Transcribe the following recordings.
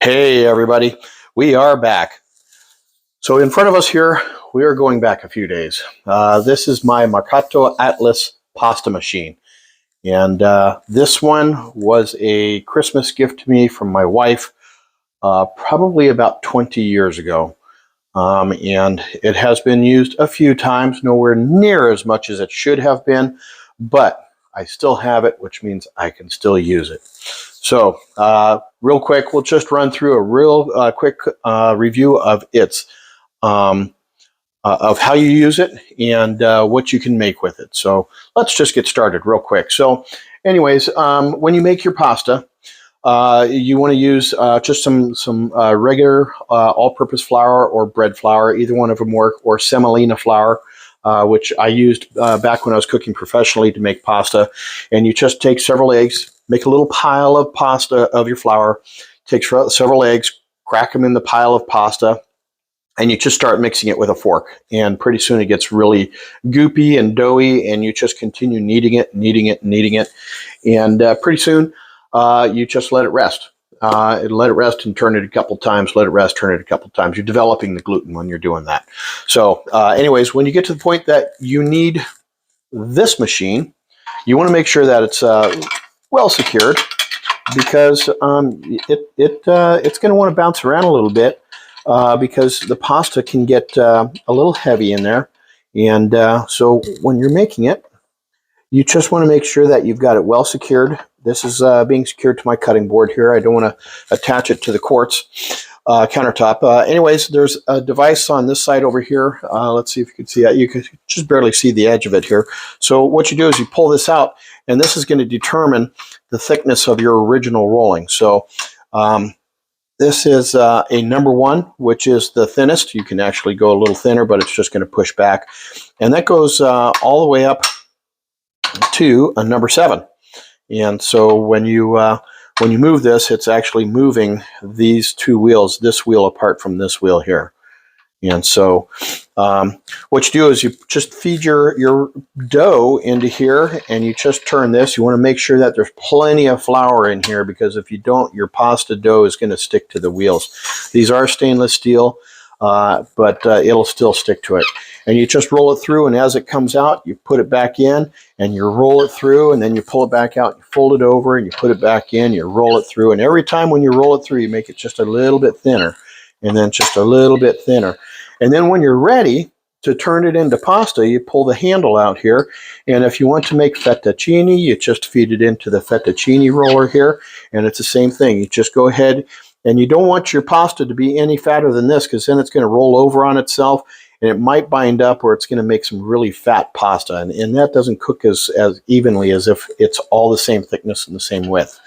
Hey everybody, we are back. So in front of us here, we are going back a few days. This is my Marcato Atlas pasta machine. And this one was a Christmas gift to me from my wife probably about 20 years ago. And it has been used a few times, nowhere near as much as it should have been, but I still have it, which means I can still use it. So real quick, we'll just run through a real quick review of its of how you use it and what you can make with it. So let's just get started real quick. So anyways, when you make your pasta, you want to use just some regular all-purpose flour or bread flour, either one of them work, or semolina flour, which I used back when I was cooking professionally to make pasta. And you just take several eggs, make a little pile of pasta of your flour, take several eggs, crack them in the pile of pasta, and you just start mixing it with a fork. And pretty soon it gets really goopy and doughy, and you just continue kneading it, kneading it, kneading it. And pretty soon you just let it rest. Let it rest and turn it a couple times, let it rest, turn it a couple times. You're developing the gluten when you're doing that. So anyways, when you get to the point that you need this machine, you want to make sure that it's well secured, because it's going to want to bounce around a little bit because the pasta can get a little heavy in there. And so when you're making it, you just want to make sure that you've got it well secured. This is being secured to my cutting board here. I don't want to attach it to the quartz countertop. Anyways, there's a device on this side over here. Let's see if you can see that. You can just barely see the edge of it here. So what you do is you pull this out, and this is going to determine the thickness of your original rolling. So this is a number 1, which is the thinnest. You can actually go a little thinner, but it's just going to push back. And that goes all the way up to a number 7. And so when you move this, it's actually moving these two wheels, this wheel apart from this wheel here. And so what you do is you just feed your dough into here, and you just turn this. You want to make sure that there's plenty of flour in here, because if you don't, your pasta dough is going to stick to the wheels. These are stainless steel, but it'll still stick to it. And you just roll it through, and as it comes out, you put it back in, and you roll it through, and then you pull it back out, you fold it over, and you put it back in, you roll it through. And every time when you roll it through, you make it just a little bit thinner, and then just a little bit thinner. And then when you're ready to turn it into pasta, you pull the handle out here. And if you want to make fettuccine, you just feed it into the fettuccine roller here. And it's the same thing. You just go ahead, and you don't want your pasta to be any fatter than this, because then it's going to roll over on itself, and it might bind up, or it's going to make some really fat pasta. And that doesn't cook as evenly as if it's all the same thickness and the same width.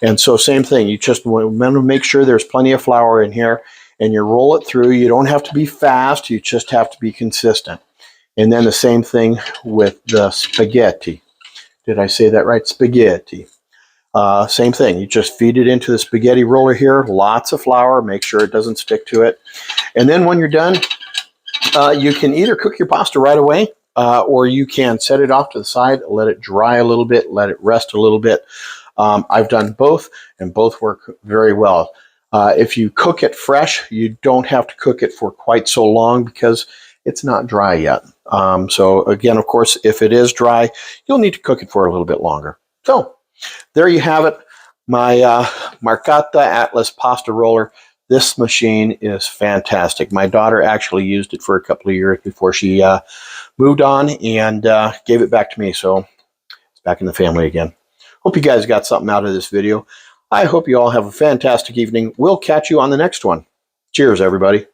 And so same thing, you just want to make sure there's plenty of flour in here, and you roll it through. You don't have to be fast, you just have to be consistent. And then the same thing with the spaghetti. Did I say that right? Spaghetti. Same thing, you just feed it into the spaghetti roller here, lots of flour, make sure it doesn't stick to it. And then when you're done, you can either cook your pasta right away, or you can set it off to the side, let it dry a little bit, let it rest a little bit. I've done both, and both work very well. If you cook it fresh, you don't have to cook it for quite so long, because it's not dry yet. So again, of course, if it is dry, you'll need to cook it for a little bit longer. So there you have it, my Marcato Atlas pasta roller. This machine is fantastic. My daughter actually used it for a couple of years before she moved on, and gave it back to me. So it's back in the family again. Hope you guys got something out of this video. I hope you all have a fantastic evening. We'll catch you on the next one. Cheers, everybody.